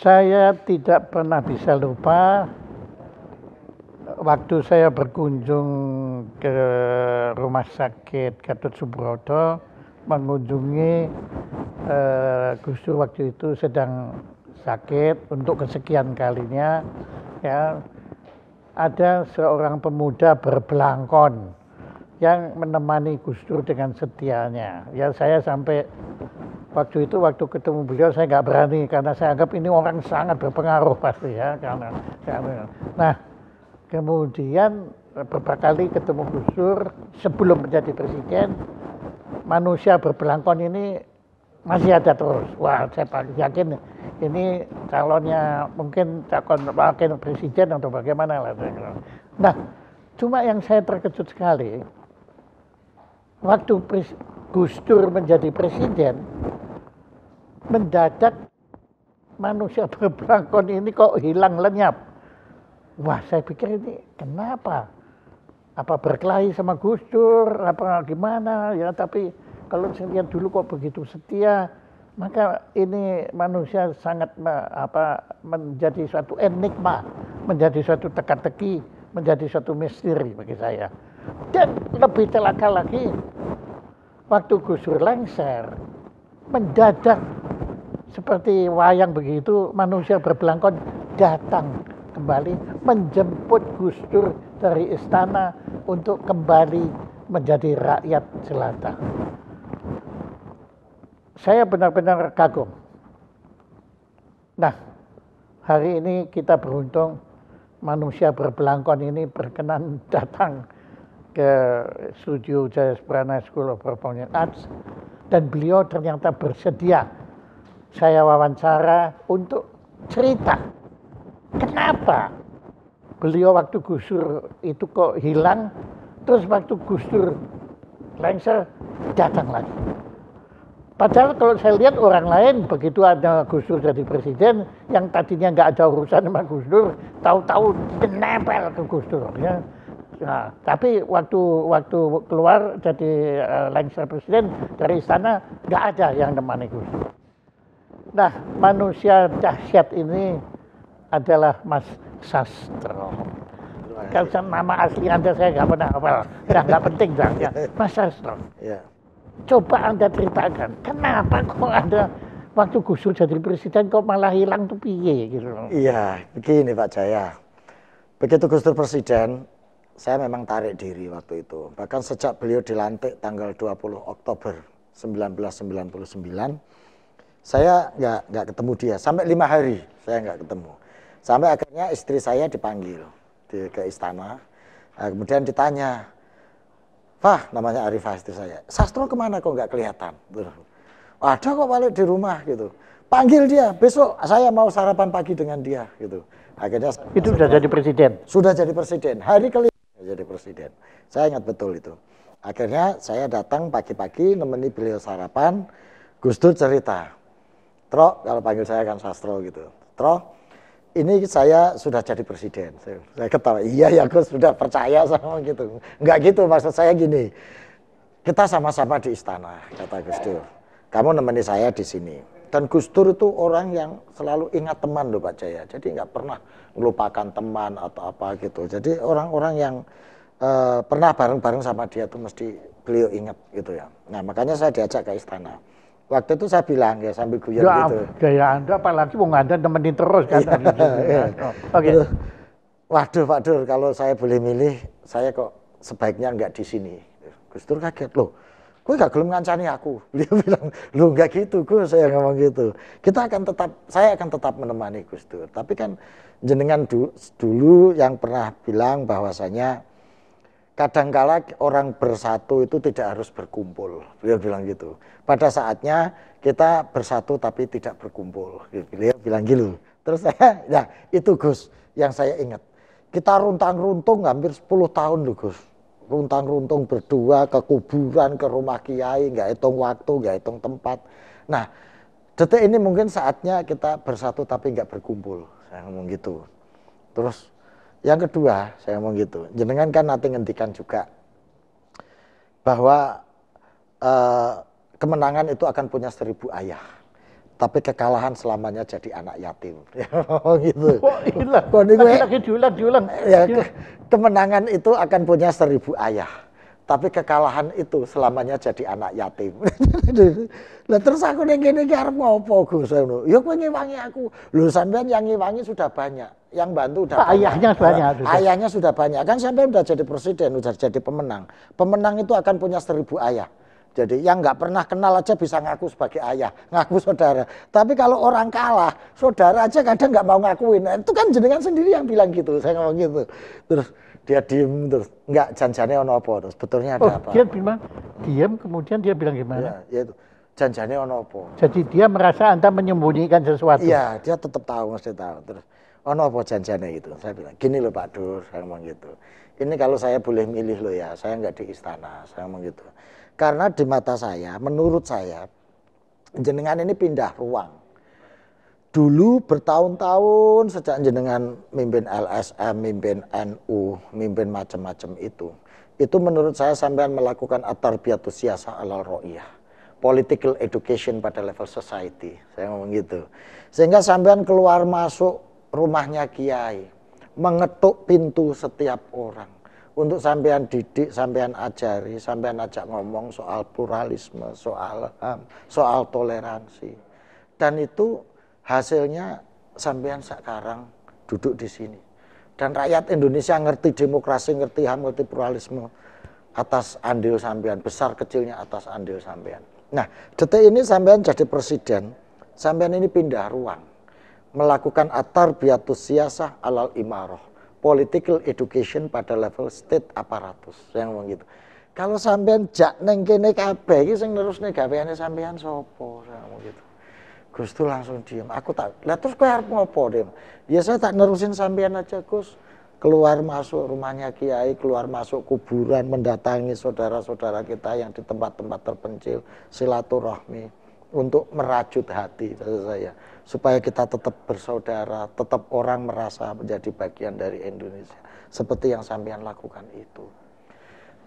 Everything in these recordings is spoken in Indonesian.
Saya tidak pernah bisa lupa waktu saya berkunjung ke Rumah Sakit Gatot Subroto mengunjungi Gus Dur waktu itu sedang sakit untuk kesekian kalinya, ya. Ada seorang pemuda berbelangkon yang menemani Gus Dur dengan setianya. Ya, saya sampai waktu ketemu beliau saya nggak berani karena saya anggap ini orang sangat berpengaruh pasti ya karena. Nah, kemudian beberapa kali ketemu Gus Dur sebelum menjadi presiden, manusia berbelangkon ini masih ada terus. Wah, saya yakin ini calonnya mungkin calon wakil presiden atau bagaimana lah. Nah, cuma yang saya terkejut sekali, waktu Gus Dur menjadi presiden, mendadak manusia berbelangkon ini kok hilang lenyap. Wah, saya pikir ini kenapa? Apa berkelahi sama Gus Dur, apa gimana ya, tapi kalau saya lihat dulu kok begitu setia, maka ini manusia sangat menjadi suatu enigma, menjadi suatu teka-teki, menjadi suatu misteri bagi saya. Dan lebih celaka lagi, waktu Gus Dur lengser, mendadak seperti wayang begitu, manusia berbelangkon datang kembali menjemput Gus Dur dari istana untuk kembali menjadi rakyat jelata. Saya benar-benar kagum. Nah, hari ini kita beruntung manusia berbelangkon ini berkenan datang ke studio Jayasprana School of Performing Arts dan beliau ternyata bersedia saya wawancara untuk cerita kenapa beliau waktu Gus Dur itu kok hilang, terus waktu Gus Dur lengser datang lagi. Padahal kalau saya lihat orang lain begitu ada Gus Dur jadi presiden, yang tadinya nggak ada urusan sama Gus Dur, tahu-tahu nempel ke Gus Dur, ya. Nah, tapi waktu keluar jadi lengser presiden dari istana nggak ada yang nemani Gus Dur. Nah, manusia dahsyat ini adalah Mas Sastro. Kalau nama asli Anda saya nggak pernah hafal, nggak penting ya. Mas Sastro. Ya. Coba Anda ceritakan, kenapa kok Anda waktu Gus Dur jadi presiden kok malah hilang tuh piye gitu. Iya, begini Pak Jaya. Begitu Gus Dur presiden, saya memang tarik diri waktu itu. Bahkan sejak beliau dilantik tanggal 20 Oktober 1999, saya nggak ketemu dia sampai 5 hari saya nggak ketemu. Sampai akhirnya istri saya dipanggil ke istana. Nah, kemudian ditanya, Fah, namanya Arifah istri saya, Sastro kemana kok nggak kelihatan? Ada kok balik di rumah gitu. Panggil dia, besok saya mau sarapan pagi dengan dia gitu. Akhirnya itu sudah jadi presiden. Sudah jadi presiden. Hari kelima jadi presiden. Saya ingat betul itu. Akhirnya saya datang pagi-pagi nemeni beliau sarapan. Gus Dur cerita, Tro, kalau panggil saya kan Sastro gitu. Tro, ini saya sudah jadi presiden. Saya ketawa, iya ya Gus, sudah percaya sama gitu. Enggak gitu, maksud saya gini, kita sama-sama di istana, kata Gus Dur. Kamu nemeni saya di sini. Dan Gus Dur itu orang yang selalu ingat teman loh Pak Jaya. Jadi nggak pernah melupakan teman atau apa gitu. Jadi orang-orang yang pernah bareng-bareng sama dia tuh mesti beliau ingat gitu ya. Nah makanya saya diajak ke istana. Waktu itu saya bilang ya sambil guyon gitu. Gaya Anda apalagi mau Anda nemenin terus kan. Oke. Waduh Pak Dur, kalau saya boleh milih, saya kok sebaiknya nggak di sini. Gus Dur kaget loh. Gue gak gelem ngancani aku. Beliau bilang, lu nggak gitu Gus, saya ngomong gitu. Saya akan tetap menemani Gus Dur. Tapi kan jenengan dulu yang pernah bilang bahwasanya kadangkala orang bersatu itu tidak harus berkumpul. Beliau bilang gitu. Pada saatnya kita bersatu tapi tidak berkumpul. Beliau bilang gitu. Terus saya, ya itu Gus yang saya ingat. Kita runtang-runtung hampir 10 tahun loh Gus. Runtang-runtung berdua ke kuburan, ke rumah kiai, nggak hitung waktu, nggak hitung tempat. Nah, detik ini mungkin saatnya kita bersatu tapi nggak berkumpul. Saya ngomong gitu. Terus yang kedua, saya ngomong gitu. Jenengan kan nanti ngendikan juga bahwa kemenangan itu akan punya 1000 ayah. tapi kekalahan selamanya jadi anak yatim. Gitu. Oh, ilah. Lagi diulang. Ya, kemenangan itu akan punya 1000 ayah, tapi kekalahan itu selamanya jadi anak yatim. Lah terus aku ning kene iki arep ngopo Gus? Ya kowe ngewangi aku. Lho sampean yang ngewangi sudah banyak, yang bantu udah banyak. Ayahnya banyak. Ayahnya sudah banyak. Kan sampean udah jadi presiden, udah jadi pemenang. Pemenang itu akan punya 1000 ayah. Jadi yang nggak pernah kenal aja bisa ngaku sebagai ayah, ngaku saudara. Tapi kalau orang kalah, saudara aja kadang nggak mau ngakuin. Nah, itu kan jenengan sendiri yang bilang gitu, saya ngomong gitu. Terus dia diem terus, nggak janjane ono apa terus, betulnya ada apa? Dia bilang diam, kemudian dia bilang gimana? Ya itu, janjane ono apa? Jadi dia merasa Anda menyembunyikan sesuatu. Iya, dia tetap tahu, mesti tahu. Terus ono apa janjane itu? Saya bilang, gini loh Pak Dur, saya ngomong gitu. Ini kalau saya boleh milih loh ya, saya nggak di istana, saya ngomong gitu. Karena di mata saya, menurut saya, jenengan ini pindah ruang. Dulu bertahun-tahun sejak jenengan mimpin LSM, mimpin NU, mimpin macam-macam itu menurut saya sampean melakukan at-tarbiyatus siyasah alal ro'iyah. Political education pada level society, saya ngomong gitu. Sehingga sampean keluar masuk rumahnya kiai, mengetuk pintu setiap orang. Untuk sampean didik, sampean ajari, sampean ajak ngomong soal pluralisme, soal HAM, soal toleransi. Dan itu hasilnya sampean sekarang duduk di sini. Dan rakyat Indonesia ngerti demokrasi, ngerti HAM, ngerti pluralisme atas andil sampean, besar kecilnya atas andil sampean. Nah, detik ini sampean jadi presiden, sampean ini pindah ruang, melakukan at-tarbiyatus siyasah alal imarah. Political education pada level state apparatus, saya ngomong gitu. Kalau sampean jak neng kene kabeh iki sing nerusne gaweane sampean sapa, saya ngomong gitu. Gus tuh langsung diam. Aku tak, lah terus kowe arep ngopo, Dem? Ya saya tak nerusin sampean aja, Gus. Keluar masuk rumahnya kiai, keluar masuk kuburan, mendatangi saudara-saudara kita yang di tempat-tempat terpencil, silaturahmi untuk merajut hati saya. Supaya kita tetap bersaudara, tetap orang merasa menjadi bagian dari Indonesia. Seperti yang sampean lakukan itu.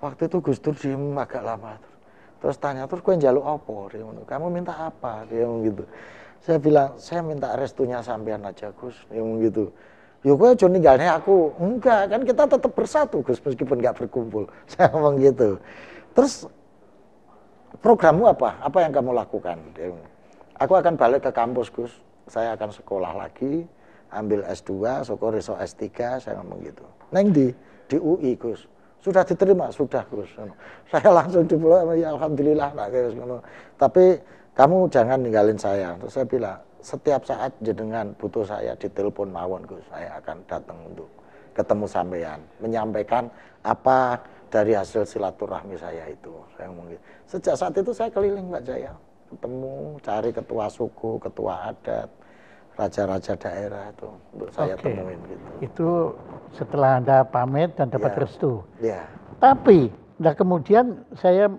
Waktu itu Gus Dur diem agak lama. Terus tanya, terus kowe njaluk apa? Kamu minta apa? Dia ngomong gitu. Saya bilang, saya minta restunya sampean aja Gus. Dia ngomong gitu. Ya kowe aja ninggalne aku. Enggak, kan kita tetap bersatu Gus, meskipun nggak berkumpul. Saya ngomong gitu. Terus programmu apa? Apa yang kamu lakukan? Dia ngomong, aku akan balik ke kampus Gus. Saya akan sekolah lagi, ambil S2, syukur iso S3, saya ngomong gitu. Neng di UI Gus. Sudah diterima, sudah Gus. Saya langsung dipulang, ya alhamdulillah nak Gus. Tapi kamu jangan ninggalin saya. Terus saya bilang, setiap saat jenengan butuh saya ditelepon mawon Gus, saya akan datang untuk ketemu sampean, menyampaikan apa dari hasil silaturahmi saya itu. Saya ngomong gitu. Sejak saat itu saya keliling Pak Jaya, ketemu, cari ketua suku, ketua adat, raja-raja daerah itu untuk saya temuin gitu. Itu setelah Anda pamit dan dapat restu. Ya. Tapi, nah kemudian saya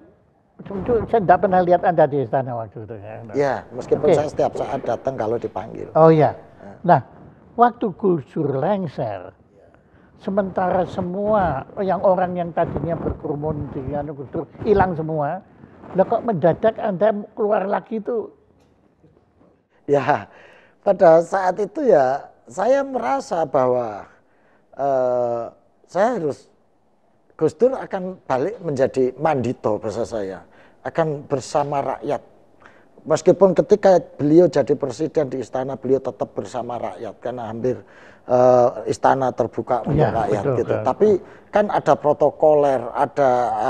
tidak pernah lihat Anda di istana waktu itu. Ya, meskipun saya setiap saat datang kalau dipanggil. Oh ya. Nah, waktu Gus Dur lengser, sementara semua orang yang tadinya berkerumun dengan Gus Dur hilang semua. Lah kok mendadak Anda keluar lagi itu? Ya, pada saat itu ya saya merasa bahwa saya harus, Gus Dur akan balik menjadi mandito bahasa saya, akan bersama rakyat. Meskipun ketika beliau jadi presiden di istana, beliau tetap bersama rakyat karena hampir istana terbuka untuk rakyat betul, gitu. Betul. Tapi kan ada protokoler, ada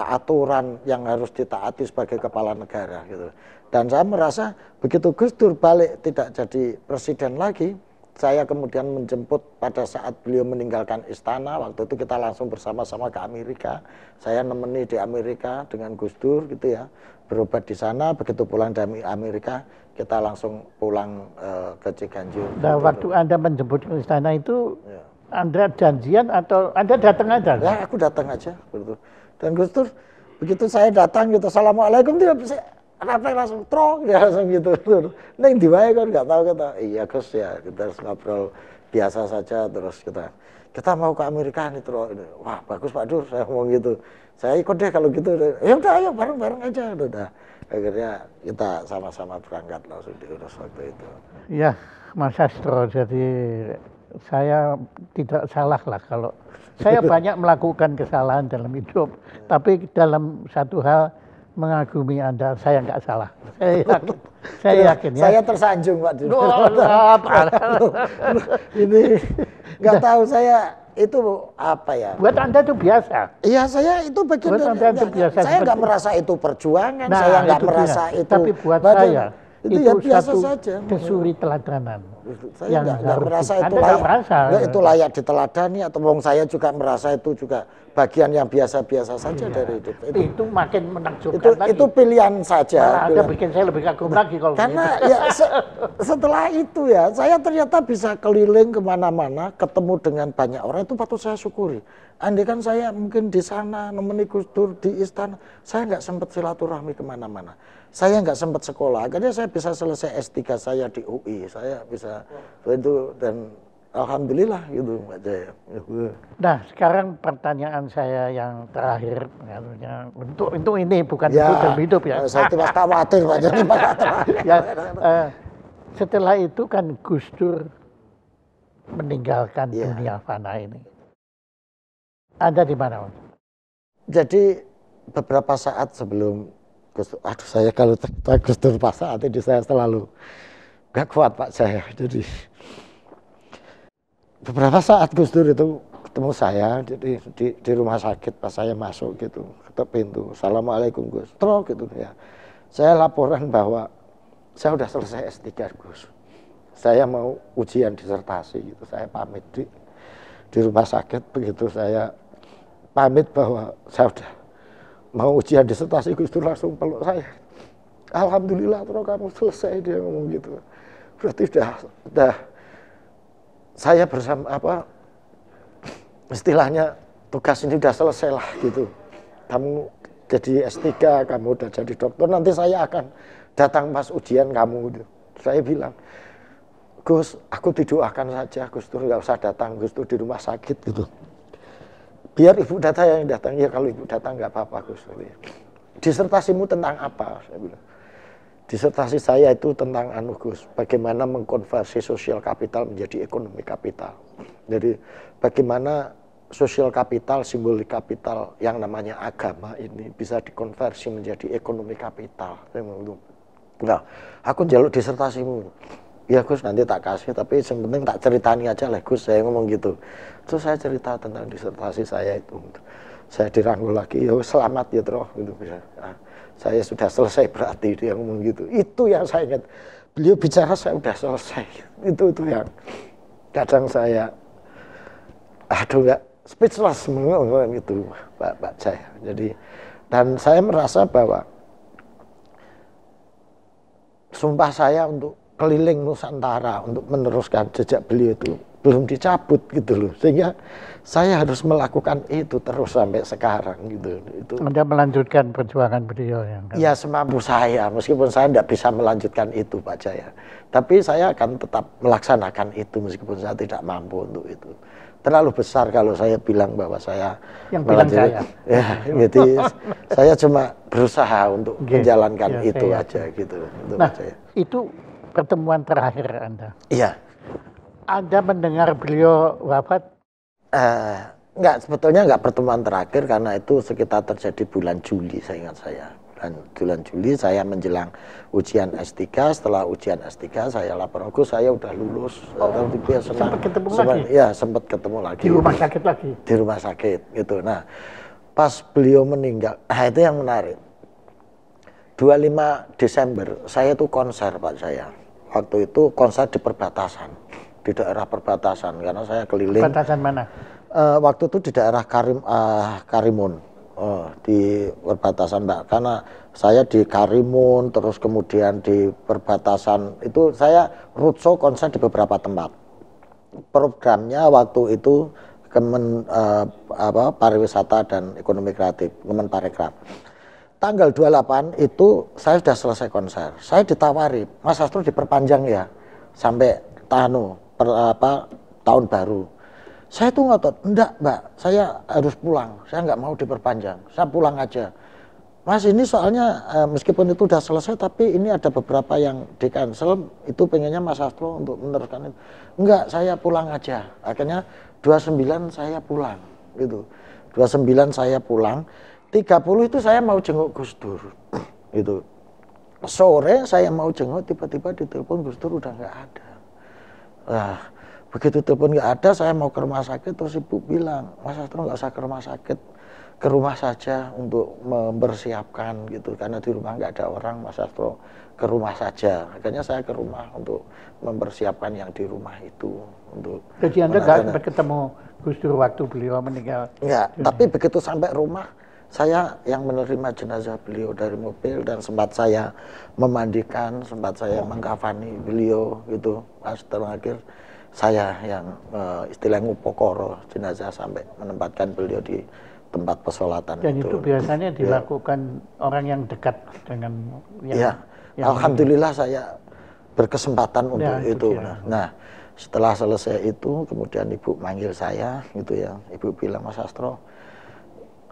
aturan yang harus ditaati sebagai kepala negara gitu. Dan saya merasa begitu Gus Dur balik tidak jadi presiden lagi, saya kemudian menjemput pada saat beliau meninggalkan istana. Waktu itu kita langsung bersama-sama ke Amerika. Saya nemeni di Amerika dengan Gus Dur gitu ya, berobat di sana. Begitu pulang dari Amerika, kita langsung pulang ke Ciganjur. Nah, gitu. waktu Anda menjemput ke istana itu, ya. Anda janjian atau Anda datang aja? Ya, aku datang aja. Gitu. Dan Gus Dur, begitu saya datang gitu, Assalamualaikum, Rapek langsung trok ya langsung gitu. Neng diwae kan nggak tahu kata. Iya Gus ya kita ngobrol biasa saja terus kita mau ke Amerika nih terus. Wah bagus Pak Dur saya ngomong gitu. Saya ikut deh kalau gitu. Ya udah ayo bareng-bareng aja udah. Akhirnya kita sama-sama berangkat langsung diurus waktu itu. Ya, Mas Astro, jadi saya tidak salah lah kalau saya banyak melakukan kesalahan dalam hidup, tapi dalam satu hal mengagumi Anda, saya nggak salah. Saya yakin ya. Saya tersanjung Pak Dur. Apa? Ini nggak tahu saya itu apa ya? Buat Anda itu biasa. Iya saya itu bagian Buat Anda itu biasa. Saya nggak merasa itu perjuangan, Nah, saya nggak itu merasa dia. itu. Tapi buat saya itu ya biasa satu saja. kesuri teladanan. Saya nggak merasa itu Anda layak. merasa. Itu layak diteladani atau wong saya juga merasa itu juga bagian yang biasa-biasa saja dari hidup. Itu makin menakjubkan lagi. Itu pilihan saja. Malah Anda bikin saya lebih kagum lagi kalau Karena begitu. ya setelah itu ya saya ternyata bisa keliling kemana-mana, ketemu dengan banyak orang, itu patut saya syukuri. Andai kan saya mungkin di sana nemeni Gus Dur di istana, saya nggak sempat silaturahmi kemana-mana. Saya nggak sempat sekolah, akhirnya saya bisa selesai S3 saya di UI, saya bisa itu dan alhamdulillah gitu Mbak Jaya. Nah, sekarang pertanyaan saya yang terakhir, untuk ini bukan Ya, untuk dalam hidup ya. saya cuma khawatir Pak jadi Ya, setelah itu kan Gus Dur meninggalkan dunia fana ini. Anda di mana, Mas? Jadi beberapa saat sebelum saya kalau cerita Gus Dur pas saat ini saya selalu gak kuat Pak saya. Jadi beberapa saat Gus Dur itu ketemu saya jadi di rumah sakit pas saya masuk gitu ketuk pintu, Assalamualaikum Gus, terus gitu ya. Saya laporan bahwa saya udah selesai S3 Gus. Saya mau ujian disertasi gitu. Saya pamit di rumah sakit begitu saya pamit bahwa saya udah mau ujian disertasi, Gus Dur langsung peluk saya. Alhamdulillah terus kamu selesai, dia ngomong gitu. Berarti udah saya bersama istilahnya tugas ini udah selesai lah gitu. Kamu jadi S3, kamu udah jadi dokter, nanti saya akan datang pas ujian kamu gitu. Saya bilang, Gus, aku didoakan saja, Gus Dur nggak usah datang, Gus Dur di rumah sakit gitu. Biar ibu datang yang datang, ya kalau ibu datang nggak apa-apa Gus. Disertasimu tentang apa? Saya bilang. Disertasi saya itu tentang Gus, bagaimana mengkonversi sosial kapital menjadi ekonomi kapital. Jadi bagaimana sosial kapital, simbol kapital yang namanya agama ini bisa dikonversi menjadi ekonomi kapital. Nah, aku njaluk disertasimu. Ya Gus nanti tak kasih, tapi yang penting tak ceritani aja lah Gus, saya ngomong gitu. Terus saya cerita tentang disertasi saya itu. Saya dirangkul lagi, ya selamat ya terus gitu. Nah, saya sudah selesai berarti, dia ngomong gitu. Itu yang saya ingat. Beliau bicara saya sudah selesai. Itu yang kadang saya nggak speechless ngomong gitu Pak saya. Jadi dan saya merasa bahwa sumpah saya untuk keliling Nusantara untuk meneruskan jejak beliau itu belum dicabut gitu loh, sehingga saya harus melakukan itu terus sampai sekarang gitu. Itu Anda melanjutkan perjuangan beliau yang ya semampu saya, meskipun saya tidak bisa melanjutkan itu Pak Jaya, tapi saya akan tetap melaksanakan itu meskipun saya tidak mampu untuk itu. Terlalu besar kalau saya bilang bahwa saya yang bilang saya. Ya, jadi saya cuma berusaha untuk menjalankan ya, itu aja gitu. Nah, itu pertemuan terakhir Anda. Iya. Anda mendengar beliau wafat? Enggak, sebetulnya enggak pertemuan terakhir karena itu sekitar terjadi bulan Juli, saya ingat saya. Bulan Juli saya menjelang ujian S3, setelah ujian S3 saya lapor, Gus saya udah lulus. Sempat ketemu lagi? Ya, sempat ketemu lagi. Di rumah sakit lagi? Di rumah sakit, gitu. Nah, pas beliau meninggal, itu yang menarik. 25 Desember, saya itu konser Pak saya. Waktu itu konser di perbatasan, di daerah perbatasan, karena saya keliling. Perbatasan mana? Waktu itu di daerah Karimun, di perbatasan Mbak. Karena saya di Karimun, terus kemudian di perbatasan, itu saya roadshow konser di beberapa tempat. Programnya waktu itu Pariwisata dan Ekonomi Kreatif, Kemenparekraf. tanggal 28 itu saya sudah selesai konser. Saya ditawari, Mas Sastro diperpanjang ya sampai tahun baru. Saya tuh ngotot, enggak Mbak, saya harus pulang. Saya nggak mau diperpanjang, saya pulang aja. Mas ini soalnya meskipun itu udah selesai, tapi ini ada beberapa yang di cancel. Itu pengennya Mas Sastro untuk meneruskan itu. Enggak, saya pulang aja. Akhirnya 29 saya pulang, gitu. 29 saya pulang. 30 itu saya mau jenguk Gus Dur, gitu. Sore saya mau jenguk, tiba-tiba ditelepon Gus Dur udah nggak ada. Nah, begitu telepon nggak ada, saya mau ke rumah sakit, terus ibu bilang, Mas Sastro nggak usah ke rumah sakit, ke rumah saja untuk mempersiapkan gitu, karena di rumah nggak ada orang, Mas Sastro ke rumah saja. Akhirnya saya ke rumah untuk mempersiapkan yang di rumah itu. Untuk jadi Anda nggak sempat ketemu Gus Dur waktu beliau meninggal? Enggak, tapi begitu sampai rumah, saya yang menerima jenazah beliau dari mobil dan sempat saya memandikan, sempat saya mengkafani beliau gitu. Pas terakhir saya yang istilahnya ngupokoro jenazah sampai menempatkan beliau di tempat pesolatan. Dan itu biasanya dilakukan orang yang dekat dengan yang, alhamdulillah saya berkesempatan untuk itu. Nah, setelah selesai itu kemudian ibu manggil saya gitu ya. Ibu bilang, Mas Sastro,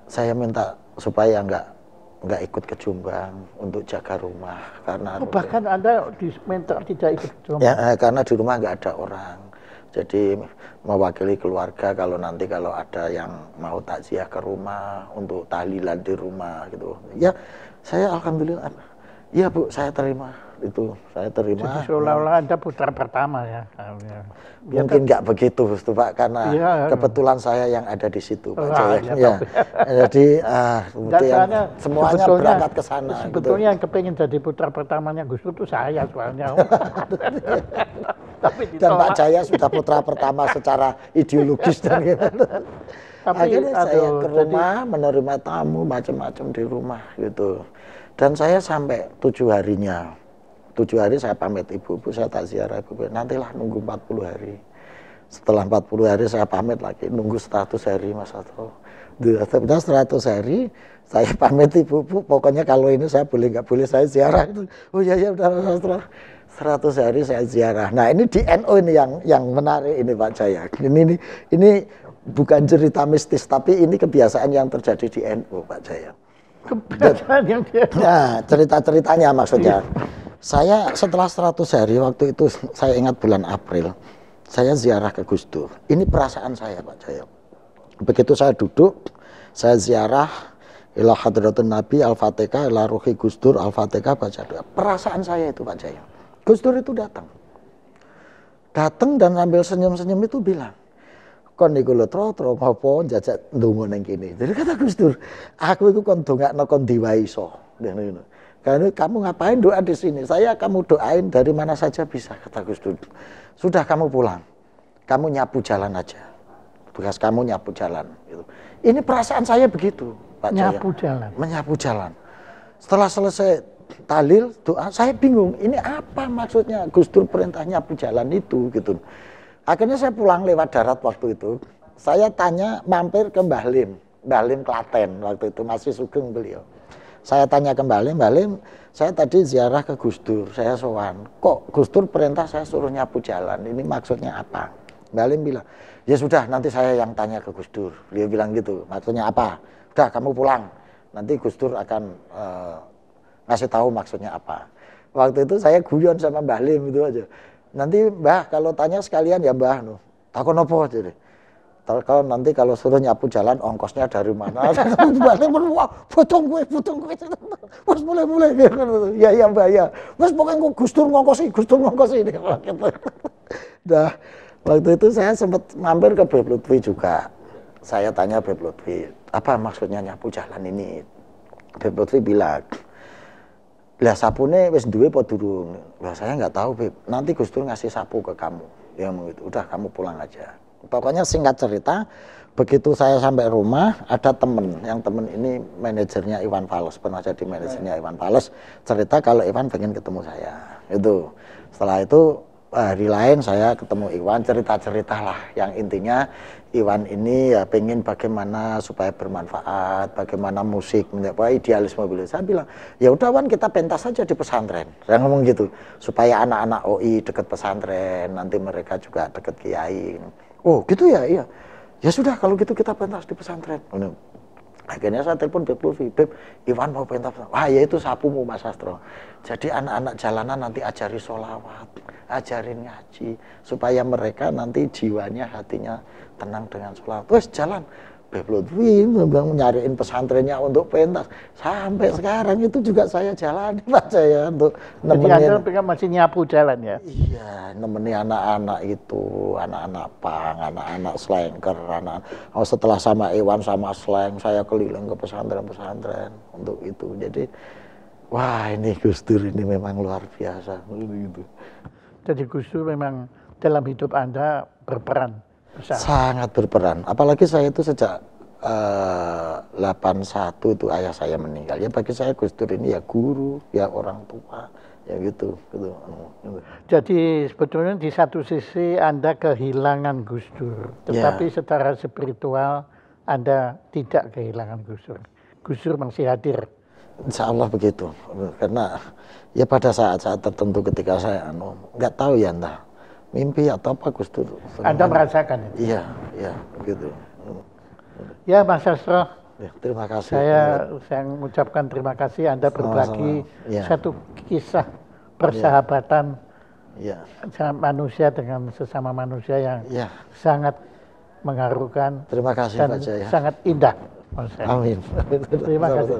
saya minta supaya nggak ikut ke Jombang untuk jaga rumah karena bahkan Anda diminta tidak ikut ke Jombang. Ya, karena di rumah nggak ada orang. Jadi mewakili keluarga kalau ada yang mau takziah ke rumah untuk tahlilan di rumah gitu. Ya, saya alhamdulillah. Iya Bu, saya terima itu, saya terima. Jadi seolah-olah Anda putra pertama ya. Mungkin nggak begitu, Pak, karena kebetulan saya yang ada di situ, Pak Jaya. Ya. Jadi semuanya berangkat ke sana. Sebetulnya yang kepingin jadi putra pertamanya Gus Dur itu saya soalnya. Dan Pak Jaya sudah putra pertama secara ideologis dan gitu. Akhirnya saya ke rumah menerima tamu macam-macam di rumah gitu. Dan saya sampai 7 harinya. 7 hari saya pamit ibu saya tak ziarah ibu, nantilah nunggu 40 hari. Setelah 40 hari saya pamit lagi, nunggu 100 hari Mas Sastro. Setelah 100 hari saya pamit ibu, pokoknya kalau ini saya boleh nggak boleh saya ziarah itu. Oh iya udah Mas Sastro. 100 hari saya ziarah. Nah ini di NU ini yang menarik ini Pak Jaya. Ini bukan cerita mistis, tapi ini kebiasaan yang terjadi di NU Pak Jaya. Kebiasaan yang dia. Nah, cerita-ceritanya maksudnya. Saya setelah 100 hari, waktu itu saya ingat bulan April, saya ziarah ke Gus Dur. Ini perasaan saya Pak Jaya. Begitu saya duduk, saya ziarah ila hadratun Nabi Al-Fatihah, ila ruhi Gus Dur Al-Fatihah, baca doa. Perasaan saya itu Pak Jaya. Gus Dur itu datang. Datang dan sambil senyum-senyum itu bilang, kon niku lho tro apa njajak ndonga ning kene. Jadi kata Gus Dur, aku iku kon dongakno kon diwai iso. Karena kamu ngapain doa di sini? Saya kamu doain dari mana saja bisa, kata Gus Dur. Sudah kamu pulang. Kamu nyapu jalan aja. Tugas kamu nyapu jalan gitu. Ini perasaan saya begitu, Pak Jaya. Nyapu jalan. Menyapu jalan. Setelah selesai tahlil, doa, saya bingung. Ini apa maksudnya Gus Dur perintah nyapu jalan itu gitu. Akhirnya saya pulang lewat darat waktu itu. Saya tanya mampir ke Mbah Lim Klaten waktu itu, masih sugeng beliau. Saya tanya ke Mbah Lim, saya tadi ziarah ke Gus Dur, saya sowan. Kok Gus Dur perintah saya suruh nyapu jalan, ini maksudnya apa? Mbah Lim bilang, ya sudah nanti saya yang tanya ke Gus Dur. Beliau bilang gitu, maksudnya apa? Udah kamu pulang, nanti Gus Dur akan ngasih tahu maksudnya apa. Waktu itu saya guyon sama Mbah Lim itu aja. Nanti Mbah kalau tanya sekalian ya Mbah, takon apa jadi. Kalau nanti kalau suruh nyapu jalan ongkosnya dari mana? Mbah Lim wah potong gue. Mas mulai. Ya Mbah ya. Mas pokoknya Gus Dur ngongkosi. Nah, waktu itu saya sempat mampir ke Beb Lutfi juga. Saya tanya Beb Lutfi, apa maksudnya nyapu jalan ini? Beb Lutfi bilang, lah sapune wis duwe apa durung? Lah saya nggak tahu, Beb. Nanti Gus Dur ngasih sapu ke kamu. Ya gitu. Udah kamu pulang aja. Pokoknya singkat cerita, begitu saya sampai rumah, ada temen. Yang temen ini manajernya Iwan Fals, pernah jadi manajernya Iwan Fals. Cerita kalau Iwan pengen ketemu saya. Itu. Setelah itu hari lain saya ketemu Iwan, cerita-cerita lah. Yang intinya Iwan ini ya pengen bagaimana supaya bermanfaat, bagaimana musik, idealisme beliau. Saya bilang, ya udah Wan, kita pentas saja di pesantren. Saya ngomong gitu, supaya anak-anak OI dekat pesantren, nanti mereka juga dekat kiai. Oh gitu ya, iya. Ya sudah kalau gitu kita pentas di pesantren. Akhirnya saya telepon Beb Lutfi, Beb, Iwan mau pentas. Wah ya itu sapumu Mas Sastro. Jadi anak-anak jalanan nanti ajari sholawat, ajarin ngaji, supaya mereka nanti jiwanya, hatinya tenang dengan sholawat. Terus jalan, Beb Lutfi memang nyariin pesantrennya untuk pentas. Sampai sekarang itu juga saya jalani Pak saya untuk nemenin. Jadi Anda masih nyapu jalan ya? Iya, nemenin anak-anak itu, anak-anak pang, anak-anak slanker, setelah sama Iwan sama slang, saya keliling ke pesantren-pesantren untuk itu. Jadi, wah ini Gus Dur ini memang luar biasa. Gitu. Jadi Gus Dur memang dalam hidup Anda berperan besar. Sangat berperan. Apalagi saya itu sejak 81 itu ayah saya meninggal. Ya bagi saya Gus Dur ini ya guru, ya orang tua. Ya gitu. Jadi sebetulnya di satu sisi Anda kehilangan Gus Dur, tetapi secara spiritual Anda tidak kehilangan Gus Dur. Gus Dur masih hadir. Insya Allah begitu, karena ya pada saat-saat tertentu ketika saya nggak tahu ya entah mimpi atau apa Gus Dur. Anda merasakan itu? Iya, begitu. Ya Mas Sastro. Ya, terima kasih. Saya mengucapkan terima kasih Anda berbagi satu kisah persahabatan manusia dengan sesama manusia yang sangat mengharukan. Terima kasih dan Pak Jaya. Sangat indah. Amin. Terima kasih.